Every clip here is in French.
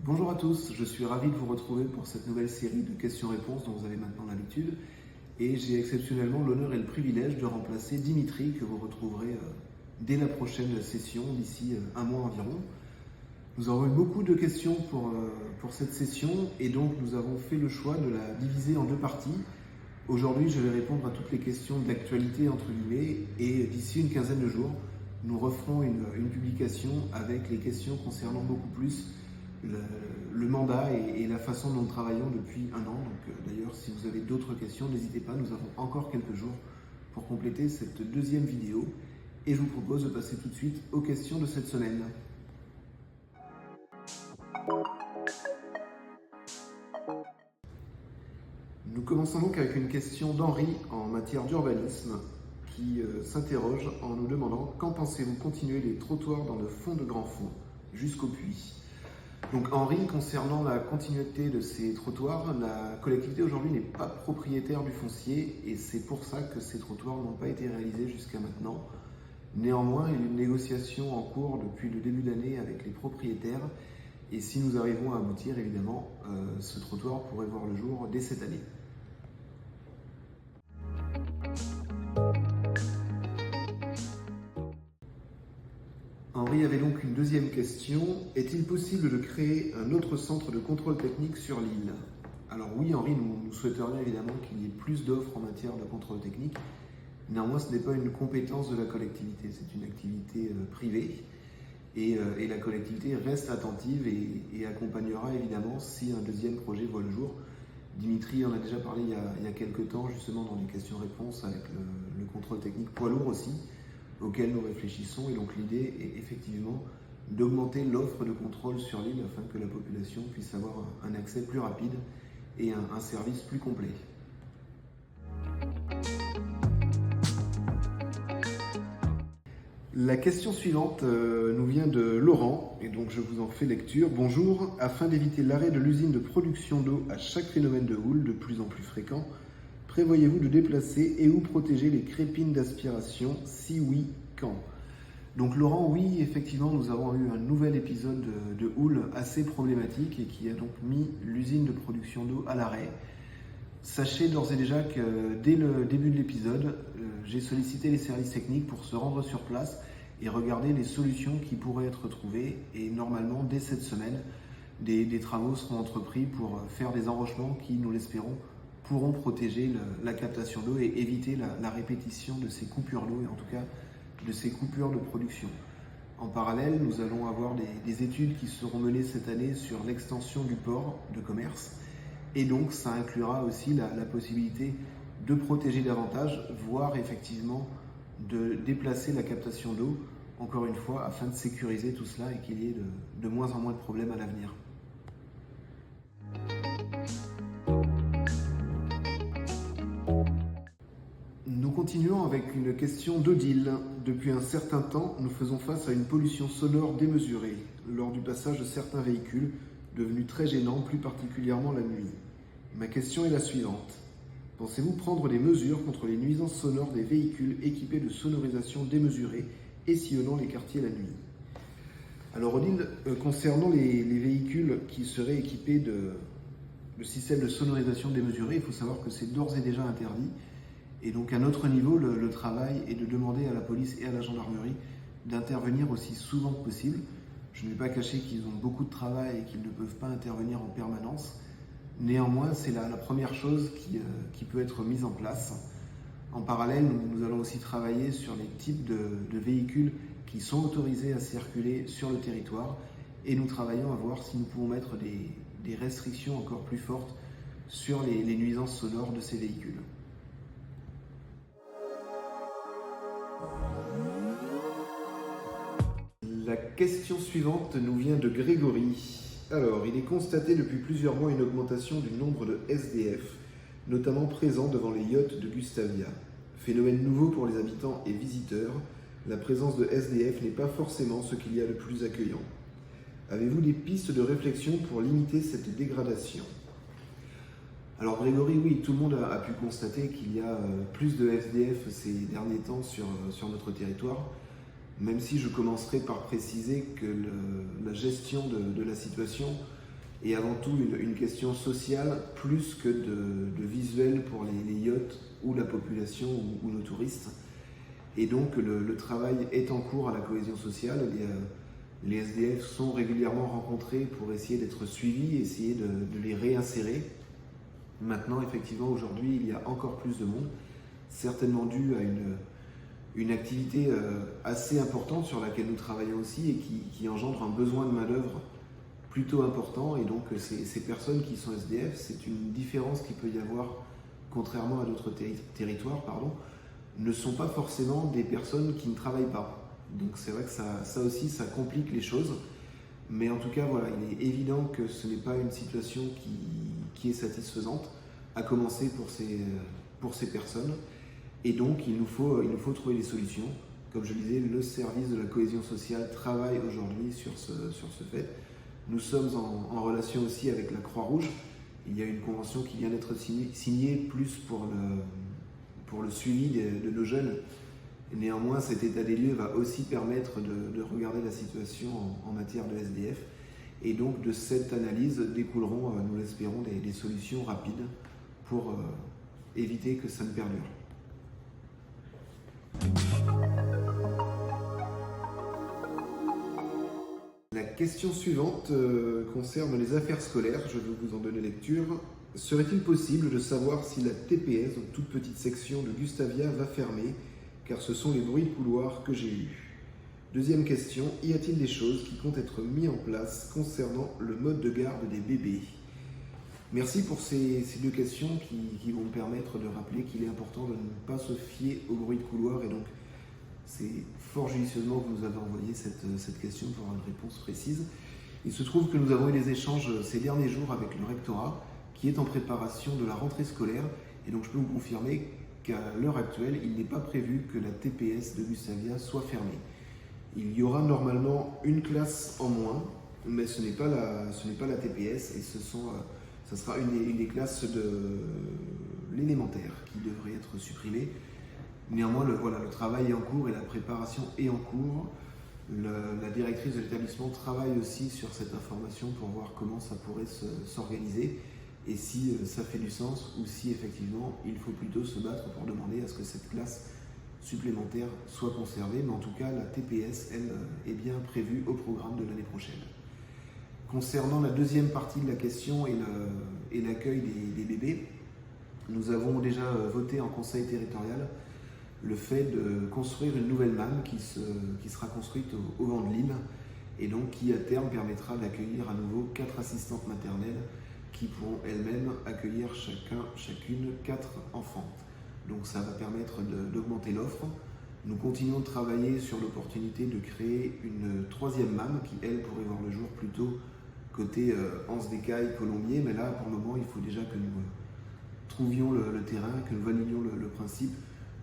Bonjour à tous, je suis ravi de vous retrouver pour cette nouvelle série de questions-réponses dont vous avez maintenant l'habitude. Et j'ai exceptionnellement l'honneur et le privilège de remplacer Dimitri, que vous retrouverez dès la prochaine session, d'ici un mois environ. Nous avons eu beaucoup de questions pour cette session et donc nous avons fait le choix de la diviser en deux parties. Aujourd'hui, je vais répondre à toutes les questions d'actualité entre guillemets et d'ici une quinzaine de jours, nous referons une publication avec les questions concernant beaucoup plus le mandat et la façon dont nous travaillons depuis un an. Donc d'ailleurs, si vous avez d'autres questions, n'hésitez pas, nous avons encore quelques jours pour compléter cette deuxième vidéo. Et je vous propose de passer tout de suite aux questions de cette semaine. Nous commençons donc avec une question d'Henri en matière d'urbanisme qui s'interroge en nous demandant « Quand pensez-vous continuer les trottoirs dans le fond de Grand Fond jusqu'au puits ?» Donc Henri, concernant la continuité de ces trottoirs, la collectivité aujourd'hui n'est pas propriétaire du foncier et c'est pour ça que ces trottoirs n'ont pas été réalisés jusqu'à maintenant. Néanmoins, il y a une négociation en cours depuis le début d'année avec les propriétaires et si nous arrivons à aboutir, évidemment, ce trottoir pourrait voir le jour dès cette année. Henri avait donc une deuxième question. Est-il possible de créer un autre centre de contrôle technique sur l'île? Alors oui, Henri, nous souhaiterions évidemment qu'il y ait plus d'offres en matière de contrôle technique. Néanmoins, ce n'est pas une compétence de la collectivité, c'est une activité privée. Et la collectivité reste attentive et accompagnera évidemment si un deuxième projet voit le jour. Dimitri en a déjà parlé il y a quelques temps, justement dans les questions-réponses avec le contrôle technique poids lourd aussi, auquel nous réfléchissons. Et donc l'idée est effectivement d'augmenter l'offre de contrôle sur l'île afin que la population puisse avoir un accès plus rapide et un service plus complet. La question suivante nous vient de Laurent, et donc je vous en fais lecture. Bonjour, afin d'éviter l'arrêt de l'usine de production d'eau à chaque phénomène de houle de plus en plus fréquent, prévoyez-vous de déplacer et ou protéger les crépines d'aspiration? Si oui, quand? Donc Laurent, oui, effectivement, nous avons eu un nouvel épisode de houle assez problématique et qui a donc mis l'usine de production d'eau à l'arrêt. Sachez d'ores et déjà que dès le début de l'épisode, j'ai sollicité les services techniques pour se rendre sur place et regarder les solutions qui pourraient être trouvées. Et normalement, dès cette semaine, des travaux seront entrepris pour faire des enrochements qui, nous l'espérons, pourront protéger la captation d'eau et éviter la répétition de ces coupures d'eau et en tout cas de ces coupures de production. En parallèle, nous allons avoir des études qui seront menées cette année sur l'extension du port de commerce. Et donc, ça inclura aussi la possibilité de protéger davantage, voire effectivement de déplacer la captation d'eau, encore une fois, afin de sécuriser tout cela et qu'il y ait de moins en moins de problèmes à l'avenir. Nous continuons avec une question d'Odile. Depuis un certain temps, nous faisons face à une pollution sonore démesurée lors du passage de certains véhicules, devenus très gênants, plus particulièrement la nuit. Ma question est la suivante. Pensez-vous prendre des mesures contre les nuisances sonores des véhicules équipés de sonorisation démesurée et sillonnant les quartiers la nuit? Alors Odile, concernant les véhicules qui seraient équipés de systèmes de sonorisation démesurée, il faut savoir que c'est d'ores et déjà interdit. Et donc à notre niveau, le travail est de demander à la police et à la gendarmerie d'intervenir aussi souvent que possible. Je ne vais pas cacher qu'ils ont beaucoup de travail et qu'ils ne peuvent pas intervenir en permanence. Néanmoins, c'est la première chose qui peut être mise en place. En parallèle, nous allons aussi travailler sur les types de véhicules qui sont autorisés à circuler sur le territoire et nous travaillons à voir si nous pouvons mettre des restrictions encore plus fortes sur les nuisances sonores de ces véhicules. La question suivante nous vient de Grégory. Alors, il est constaté depuis plusieurs mois une augmentation du nombre de SDF, notamment présents devant les yachts de Gustavia. Phénomène nouveau pour les habitants et visiteurs, la présence de SDF n'est pas forcément ce qu'il y a de plus accueillant. Avez-vous des pistes de réflexion pour limiter cette dégradation? Alors Grégory, oui, tout le monde a pu constater qu'il y a plus de SDF ces derniers temps sur notre territoire. même si je commencerai par préciser que la gestion de la situation est avant tout une question sociale plus que de visuel pour les yachts ou la population ou nos touristes. Et donc le travail est en cours à la cohésion sociale. Les SDF sont régulièrement rencontrés pour essayer d'être suivis, essayer de les réinsérer. Maintenant, effectivement, aujourd'hui, il y a encore plus de monde, certainement dû à une activité assez importante sur laquelle nous travaillons aussi et qui engendre un besoin de main-d'œuvre plutôt important. Et donc, ces personnes qui sont SDF, c'est une différence qu'il peut y avoir, contrairement à d'autres territoires, ne sont pas forcément des personnes qui ne travaillent pas. Donc, c'est vrai que ça aussi, ça complique les choses. Mais en tout cas, voilà, il est évident que ce n'est pas une situation qui est satisfaisante, à commencer pour ces personnes. Et donc, il nous faut trouver des solutions. Comme je le disais, le service de la cohésion sociale travaille aujourd'hui sur ce fait. Nous sommes en relation aussi avec la Croix-Rouge. Il y a une convention qui vient d'être signée plus pour le suivi de nos jeunes. Néanmoins, cet état des lieux va aussi permettre de regarder la situation en matière de SDF. Et donc, de cette analyse découleront, nous l'espérons, des solutions rapides pour éviter que ça ne perdure. La question suivante concerne les affaires scolaires. Je vais vous en donner lecture. Serait-il possible de savoir si la TPS, donc toute petite section de Gustavia, va fermer, car ce sont les bruits de couloir que j'ai eus? Deuxième question, y a-t-il des choses qui comptent être mises en place concernant le mode de garde des bébés? Merci pour ces deux questions qui vont me permettre de rappeler qu'il est important de ne pas se fier aux bruits de couloir. Et donc, c'est fort judicieusement que vous nous avez envoyé cette question pour avoir une réponse précise. Il se trouve que nous avons eu des échanges ces derniers jours avec le rectorat qui est en préparation de la rentrée scolaire. Et donc, je peux vous confirmer qu'à l'heure actuelle, il n'est pas prévu que la TPS de Gustavia soit fermée. Il y aura normalement une classe en moins, mais ce n'est pas la TPS et ça sera une des classes de l'élémentaire qui devrait être supprimée. Néanmoins, le travail est en cours et la préparation est en cours. La directrice de l'établissement travaille aussi sur cette information pour voir comment ça pourrait s'organiser et si ça fait du sens ou si effectivement il faut plutôt se battre pour demander à ce que cette classe supplémentaire soit conservée. Mais en tout cas, la TPS, elle, est bien prévue au programme de l'année prochaine. Concernant la deuxième partie de la question et l'accueil des bébés, nous avons déjà voté en conseil territorial le fait de construire une nouvelle MAM qui sera construite au vent de l'île et donc qui à terme permettra d'accueillir à nouveau 4 assistantes maternelles qui pourront elles-mêmes accueillir chacune 4 enfants. Donc ça va permettre d'augmenter l'offre. Nous continuons de travailler sur l'opportunité de créer une troisième MAM qui, elle, pourrait voir le jour plutôt côté Anse-des-Cailles, Colombier. Mais là, pour le moment, il faut déjà que nous trouvions le terrain, que nous validions le principe.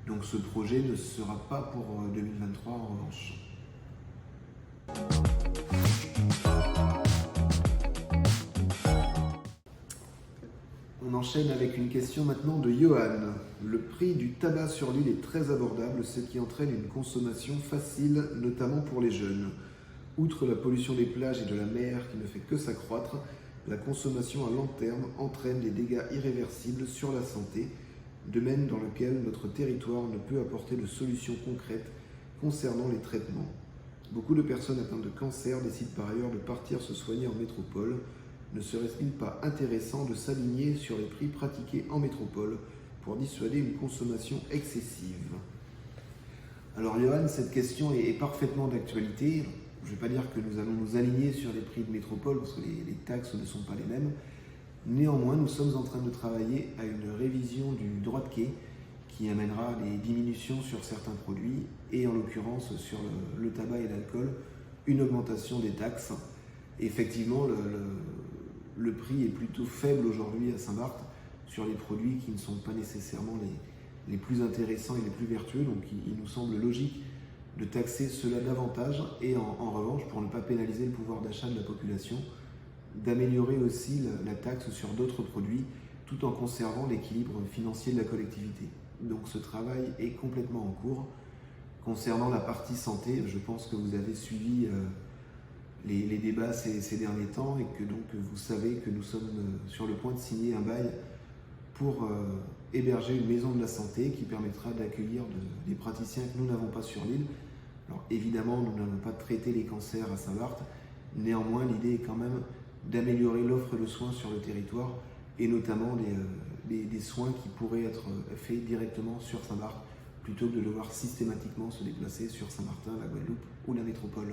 Donc ce projet ne sera pas pour 2023 en revanche. On enchaîne avec une question maintenant de Johan. Le prix du tabac sur l'île est très abordable, ce qui entraîne une consommation facile, notamment pour les jeunes. Outre la pollution des plages et de la mer qui ne fait que s'accroître, la consommation à long terme entraîne des dégâts irréversibles sur la santé, domaine dans lequel notre territoire ne peut apporter de solutions concrètes concernant les traitements. Beaucoup de personnes atteintes de cancer décident par ailleurs de partir se soigner en métropole. Ne serait-il pas intéressant de s'aligner sur les prix pratiqués en métropole pour dissuader une consommation excessive? Alors Johan, cette question est parfaitement d'actualité. Je ne vais pas dire que nous allons nous aligner sur les prix de métropole parce que les taxes ne sont pas les mêmes. Néanmoins, nous sommes en train de travailler à une révision du droit de quai qui amènera des diminutions sur certains produits et en l'occurrence sur le tabac et l'alcool, une augmentation des taxes. Effectivement, le prix est plutôt faible aujourd'hui à Saint-Barth sur les produits qui ne sont pas nécessairement les plus intéressants et les plus vertueux. Donc il nous semble logique de taxer cela davantage et en revanche, pour ne pas pénaliser le pouvoir d'achat de la population, d'améliorer aussi la taxe sur d'autres produits tout en conservant l'équilibre financier de la collectivité. Donc ce travail est complètement en cours. Concernant la partie santé, je pense que vous avez suivi les débats ces derniers temps et que donc vous savez que nous sommes sur le point de signer un bail pour héberger une maison de la santé qui permettra d'accueillir des praticiens que nous n'avons pas sur l'île. Alors évidemment, nous n'allons pas traiter les cancers à Saint-Barth, néanmoins l'idée est quand même d'améliorer l'offre de soins sur le territoire et notamment des soins qui pourraient être faits directement sur Saint-Barth plutôt que de devoir systématiquement se déplacer sur Saint-Martin, la Guadeloupe ou la métropole.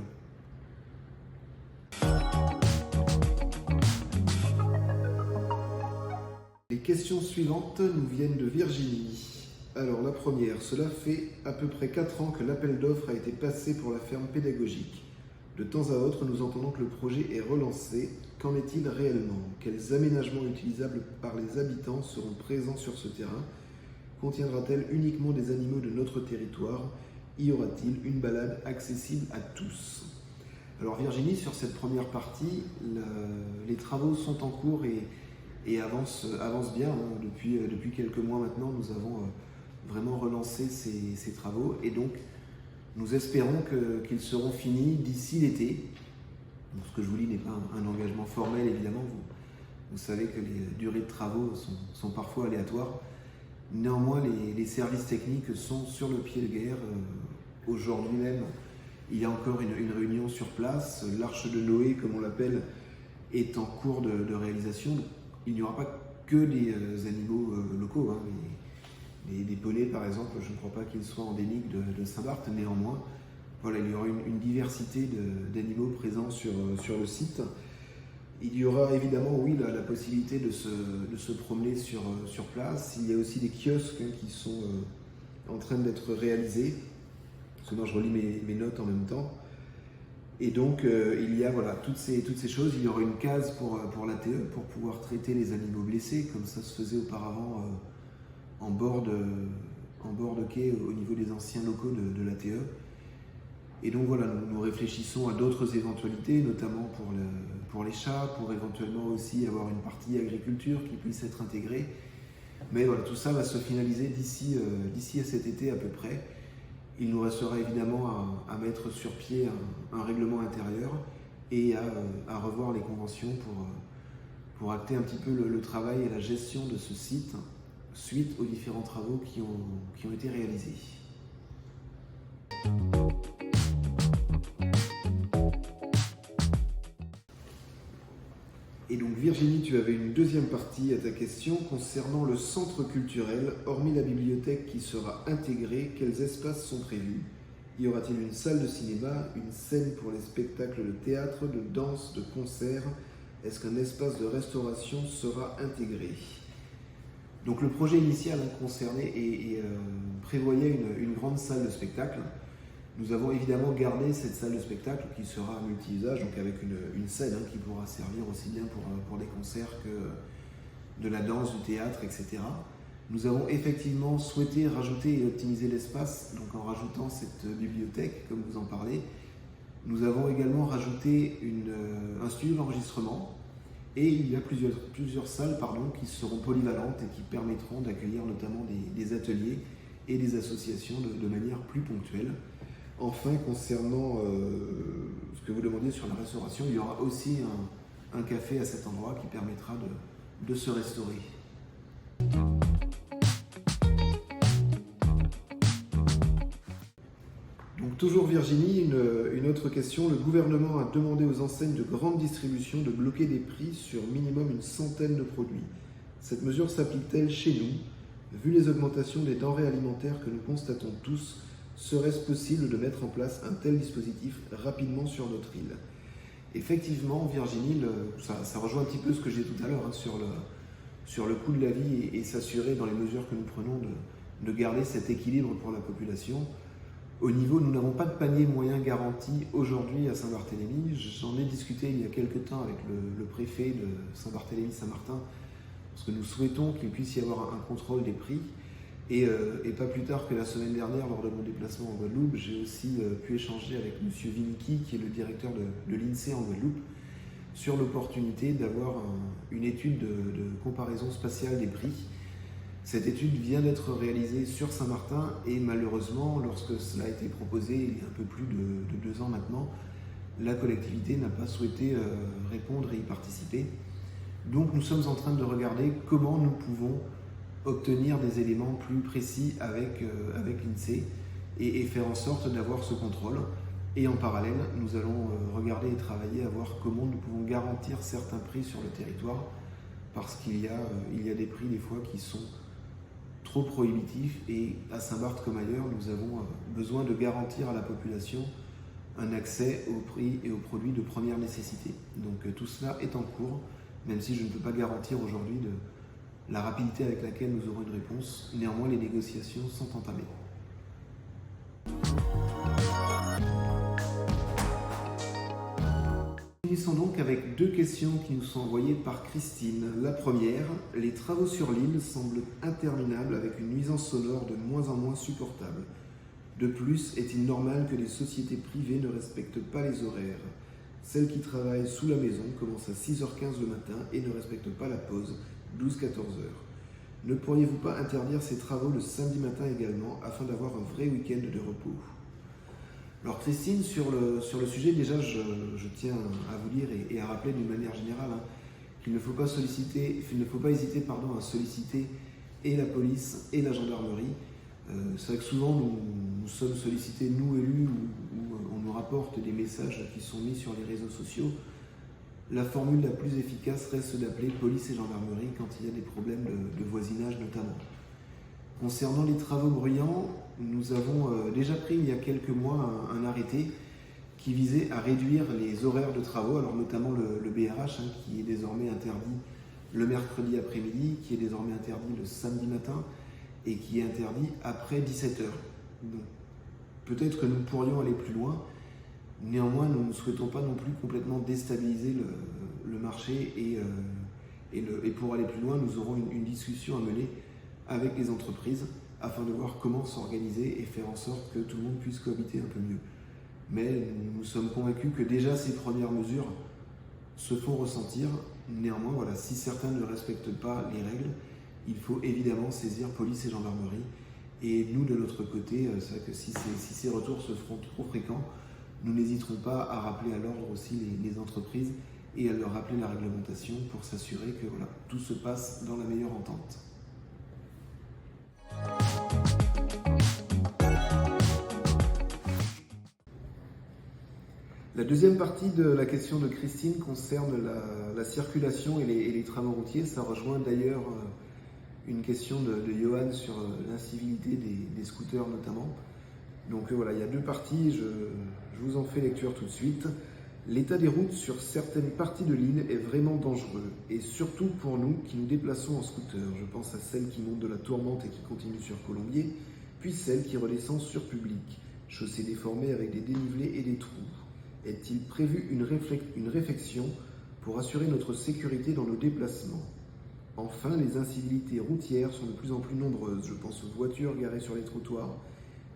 Les questions suivantes nous viennent de Virginie. Alors la première, cela fait à peu près 4 ans que l'appel d'offres a été passé pour la ferme pédagogique. De temps à autre, nous entendons que le projet est relancé. Qu'en est-il réellement? Quels aménagements utilisables par les habitants seront présents sur ce terrain? Contiendra-t-elle uniquement des animaux de notre territoire? Y aura-t-il une balade accessible à tous? Alors Virginie, sur cette première partie, les travaux sont en cours et avancent bien. Depuis quelques mois maintenant, nous avons vraiment relancé ces travaux et donc nous espérons qu'ils seront finis d'ici l'été. Ce que je vous dis n'est pas un engagement formel, évidemment. Vous savez que les durées de travaux sont parfois aléatoires. Néanmoins, les services techniques sont sur le pied de guerre. Aujourd'hui même, il y a encore une réunion sur place. L'Arche de Noé, comme on l'appelle, est en cours de réalisation. Il n'y aura pas que des animaux locaux. Des poneys, par exemple, je ne crois pas qu'ils soient endémiques de Saint-Barth. Néanmoins, voilà, il y aura une diversité d'animaux présents sur le site. Il y aura évidemment, oui, la possibilité de se promener sur place. Il y a aussi des kiosques qui sont en train d'être réalisés. Parce que moi, je relis mes notes en même temps. Et donc, il y a voilà, toutes ces choses. Il y aura une case pour l'ATE, pour pouvoir traiter les animaux blessés, comme ça se faisait auparavant en bord de quai au niveau des anciens locaux de l'ATE. Et donc voilà, nous réfléchissons à d'autres éventualités, notamment pour les chats, pour éventuellement aussi avoir une partie agriculture qui puisse être intégrée. Mais voilà, tout ça va se finaliser d'ici à cet été à peu près. Il nous restera évidemment à mettre sur pied un règlement intérieur et à revoir les conventions pour acter un petit peu le travail et la gestion de ce site suite aux différents travaux qui ont été réalisés. Et donc Virginie, tu avais une deuxième partie à ta question concernant le centre culturel. Hormis la bibliothèque qui sera intégrée, quels espaces sont prévus? Y aura-t-il une salle de cinéma, une scène pour les spectacles de théâtre, de danse, de concert? Est-ce qu'un espace de restauration sera intégré? Donc le projet initial concernait et prévoyait une grande salle de spectacle. Nous avons évidemment gardé cette salle de spectacle qui sera multi-usage, donc avec une scène qui pourra servir aussi bien pour des concerts que de la danse, du théâtre, etc. Nous avons effectivement souhaité rajouter et optimiser l'espace, donc en rajoutant cette bibliothèque, comme vous en parlez. Nous avons également rajouté un studio d'enregistrement et il y a plusieurs salles qui seront polyvalentes et qui permettront d'accueillir notamment des ateliers et des associations de manière plus ponctuelle. Enfin, concernant ce que vous demandiez sur la restauration, il y aura aussi un café à cet endroit qui permettra de se restaurer. Donc toujours Virginie, une autre question. Le gouvernement a demandé aux enseignes de grande distribution de bloquer des prix sur minimum une centaine de produits. Cette mesure s'applique-t-elle chez nous? Vu les augmentations des denrées alimentaires que nous constatons tous, serait-ce possible de mettre en place un tel dispositif rapidement sur notre île? Effectivement, Virginie, ça rejoint un petit peu ce que j'ai dit tout à l'heure sur le coût de la vie et s'assurer dans les mesures que nous prenons de garder cet équilibre pour la population. Au niveau, nous n'avons pas de panier moyen garanti aujourd'hui à Saint-Barthélemy. J'en ai discuté il y a quelques temps avec le préfet de Saint-Barthélemy-Saint-Martin parce que nous souhaitons qu'il puisse y avoir un contrôle des prix. Et pas plus tard que la semaine dernière, lors de mon déplacement en Guadeloupe, j'ai aussi pu échanger avec M. Vinicki, qui est le directeur de l'INSEE en Guadeloupe, sur l'opportunité d'avoir une étude de comparaison spatiale des prix. Cette étude vient d'être réalisée sur Saint-Martin et malheureusement, lorsque cela a été proposé il y a un peu plus de 2 ans maintenant, la collectivité n'a pas souhaité répondre et y participer. Donc nous sommes en train de regarder comment nous pouvons obtenir des éléments plus précis avec l'INSEE et faire en sorte d'avoir ce contrôle. Et en parallèle, nous allons regarder et travailler à voir comment nous pouvons garantir certains prix sur le territoire, parce qu'il y a des prix des fois qui sont trop prohibitifs, et à Saint-Barth comme ailleurs, nous avons besoin de garantir à la population un accès aux prix et aux produits de première nécessité. Donc tout cela est en cours, même si je ne peux pas garantir aujourd'hui de la rapidité avec laquelle nous aurons une réponse. Néanmoins, les négociations sont entamées. Finissons donc avec 2 questions qui nous sont envoyées par Christine. La première: les travaux sur l'île semblent interminables avec une nuisance sonore de moins en moins supportable. De plus, est-il normal que les sociétés privées ne respectent pas les horaires? Celles qui travaillent sous la maison commencent à 6h15 le matin et ne respectent pas la pause, 12-14h. Ne pourriez-vous pas interdire ces travaux le samedi matin également, afin d'avoir un vrai week-end de repos? Alors Christine, sur le sujet, déjà je tiens à vous dire et à rappeler d'une manière générale qu'il ne faut pas hésiter à solliciter et la police et la gendarmerie. C'est vrai que souvent nous sommes sollicités, nous élus, où on nous rapporte des messages qui sont mis sur les réseaux sociaux. La formule la plus efficace reste d'appeler police et gendarmerie quand il y a des problèmes de voisinage notamment. Concernant les travaux bruyants, nous avons déjà pris il y a quelques mois un arrêté qui visait à réduire les horaires de travaux, alors notamment le BRH qui est désormais interdit le mercredi après-midi, qui est désormais interdit le samedi matin et qui est interdit après 17h. Donc, peut-être que nous pourrions aller plus loin, néanmoins nous ne souhaitons pas non plus complètement déstabiliser le marché et pour aller plus loin, nous aurons une discussion à mener avec les entreprises afin de voir comment s'organiser et faire en sorte que tout le monde puisse cohabiter un peu mieux. Mais nous sommes convaincus que déjà ces premières mesures se font ressentir. Néanmoins, voilà, si certains ne respectent pas les règles, il faut évidemment saisir police et gendarmerie. Et nous, de notre côté, c'est vrai que si ces retours se feront trop fréquents, nous n'hésiterons pas à rappeler à l'ordre aussi les entreprises et à leur rappeler la réglementation pour s'assurer que voilà, tout se passe dans la meilleure entente. La deuxième partie de la question de Christine concerne la circulation et les travaux routiers. Ça rejoint d'ailleurs une question de Johan sur l'incivilité des scooters notamment. Donc voilà, il y a 2 parties, je vous en fais lecture tout de suite. L'état des routes sur certaines parties de l'île est vraiment dangereux, et surtout pour nous qui nous déplaçons en scooter. Je pense à celle qui monte de la Tourmente et qui continue sur Colombier, puis celle qui redescend sur Public, chaussée déformée avec des dénivelés et des trous. Est-il prévu une réflexion pour assurer notre sécurité dans nos déplacements? Enfin, les incivilités routières sont de plus en plus nombreuses. Je pense aux voitures garées sur les trottoirs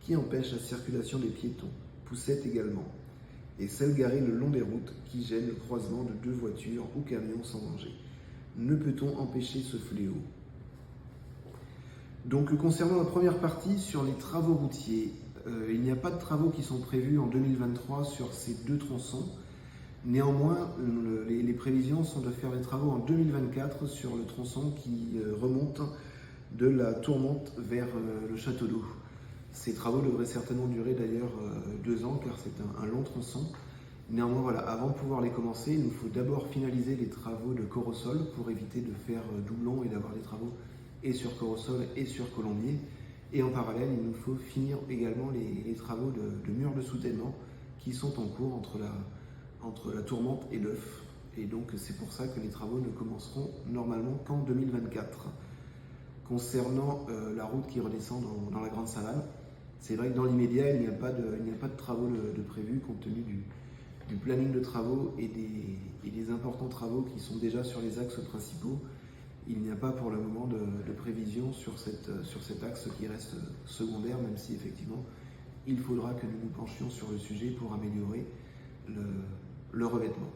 qui empêchent la circulation des piétons, poussettes également, et celles garées le long des routes qui gênent le croisement de 2 voitures ou camions sans danger. Ne peut-on empêcher ce fléau? Donc concernant la première partie sur les travaux routiers, il n'y a pas de travaux qui sont prévus en 2023 sur ces 2 tronçons. Néanmoins, les prévisions sont de faire les travaux en 2024 sur le tronçon qui remonte de la Tourmente vers le Château d'Eau. Ces travaux devraient certainement durer d'ailleurs 2 ans car c'est un long tronçon. Néanmoins, voilà, avant de pouvoir les commencer, il nous faut d'abord finaliser les travaux de Corosol pour éviter de faire doublon et d'avoir des travaux et sur Corosol et sur Colombier. Et en parallèle, il nous faut finir également les travaux de murs de soutènement qui sont en cours entre la Tourmente et l'Œuf. Et donc c'est pour ça que les travaux ne commenceront normalement qu'en 2024. Concernant la route qui redescend dans la Grande Savane, c'est vrai que dans l'immédiat, il n'y a pas de travaux de prévus compte tenu du planning de travaux et des importants travaux qui sont déjà sur les axes principaux. Il n'y a pas pour le moment de prévision sur cet axe qui reste secondaire, même si effectivement il faudra que nous nous penchions sur le sujet pour améliorer le revêtement.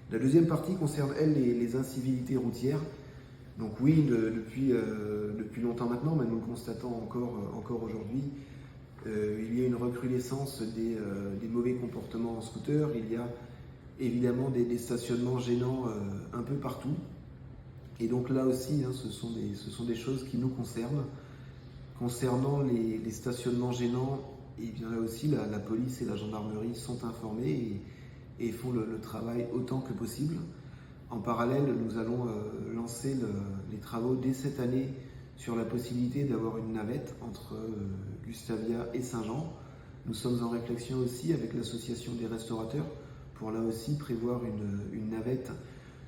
La deuxième partie concerne, elle, les incivilités routières. Donc oui, depuis longtemps maintenant, mais nous le constatons encore aujourd'hui, il y a une recrudescence des mauvais comportements en scooter. Il y a évidemment des stationnements gênants un peu partout. Et donc là aussi, ce sont des choses qui nous concernent. Concernant les stationnements gênants, et bien là aussi, la police et la gendarmerie sont informés et font le travail autant que possible. En parallèle, nous allons lancer les travaux dès cette année sur la possibilité d'avoir une navette entre Gustavia et Saint-Jean. Nous sommes en réflexion aussi avec l'association des restaurateurs pour là aussi prévoir une navette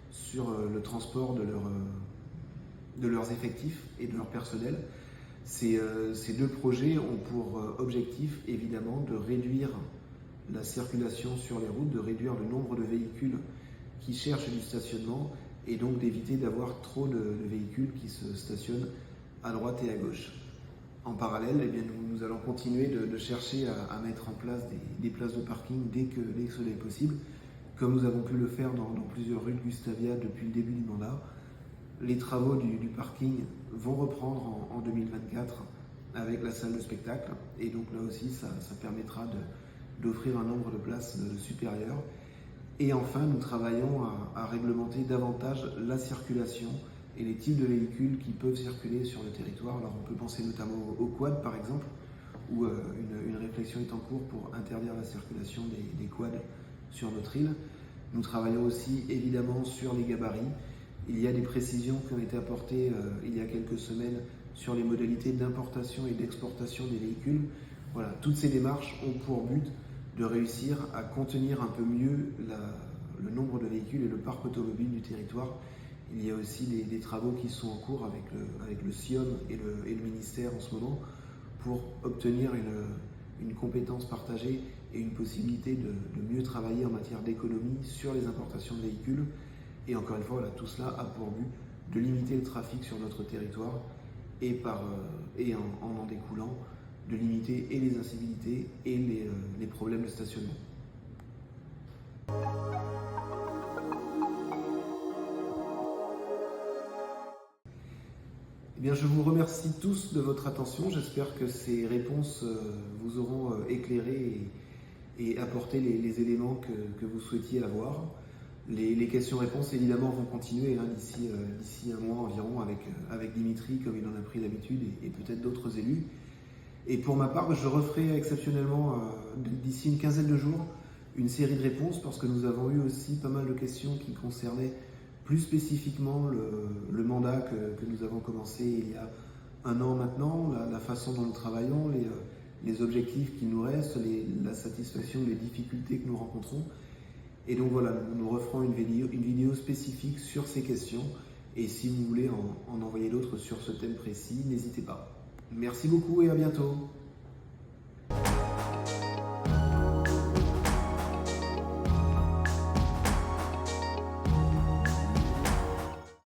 sur le transport de leurs effectifs et de leur personnel. Ces deux projets ont pour objectif évidemment de réduire la circulation sur les routes, de réduire le nombre de véhicules qui cherchent du stationnement et donc d'éviter d'avoir trop de véhicules qui se stationnent à droite et à gauche. En parallèle, eh bien, nous allons continuer de chercher à mettre en place des places de parking dès que cela est possible, comme nous avons pu le faire dans plusieurs rues de Gustavia depuis le début du mandat. Les travaux du parking vont reprendre en 2024 avec la salle de spectacle et donc là aussi ça permettra d'offrir un nombre de places supérieur. Et enfin, nous travaillons à réglementer davantage la circulation et les types de véhicules qui peuvent circuler sur le territoire. Alors on peut penser notamment au quad par exemple, où une réflexion est en cours pour interdire la circulation des quads sur notre île. Nous travaillons aussi évidemment sur les gabarits. Il y a des précisions qui ont été apportées il y a quelques semaines sur les modalités d'importation et d'exportation des véhicules. Voilà, toutes ces démarches ont pour but de réussir à contenir un peu mieux le nombre de véhicules et le parc automobile du territoire. Il y a aussi des travaux qui sont en cours avec le SIOM et le ministère en ce moment pour obtenir une compétence partagée et une possibilité de mieux travailler en matière d'économie sur les importations de véhicules. Et encore une fois, voilà, tout cela a pour but de limiter le trafic sur notre territoire et en découlant de limiter et les incivilités et les problèmes de stationnement. Eh bien, je vous remercie tous de votre attention. J'espère que ces réponses vous auront éclairé et apporté les éléments que vous souhaitiez avoir. Les questions-réponses, évidemment, vont continuer d'ici un mois environ avec Dimitri, comme il en a pris l'habitude, et peut-être d'autres élus. Et pour ma part, je referai exceptionnellement, d'ici une quinzaine de jours, une série de réponses, parce que nous avons eu aussi pas mal de questions qui concernaient plus spécifiquement le mandat que nous avons commencé il y a un an maintenant, la façon dont nous travaillons, les objectifs qui nous restent, la satisfaction, les difficultés que nous rencontrons. Et donc voilà, nous referons une vidéo spécifique sur ces questions. Et si vous voulez en envoyer d'autres sur ce thème précis, n'hésitez pas. Merci beaucoup et à bientôt.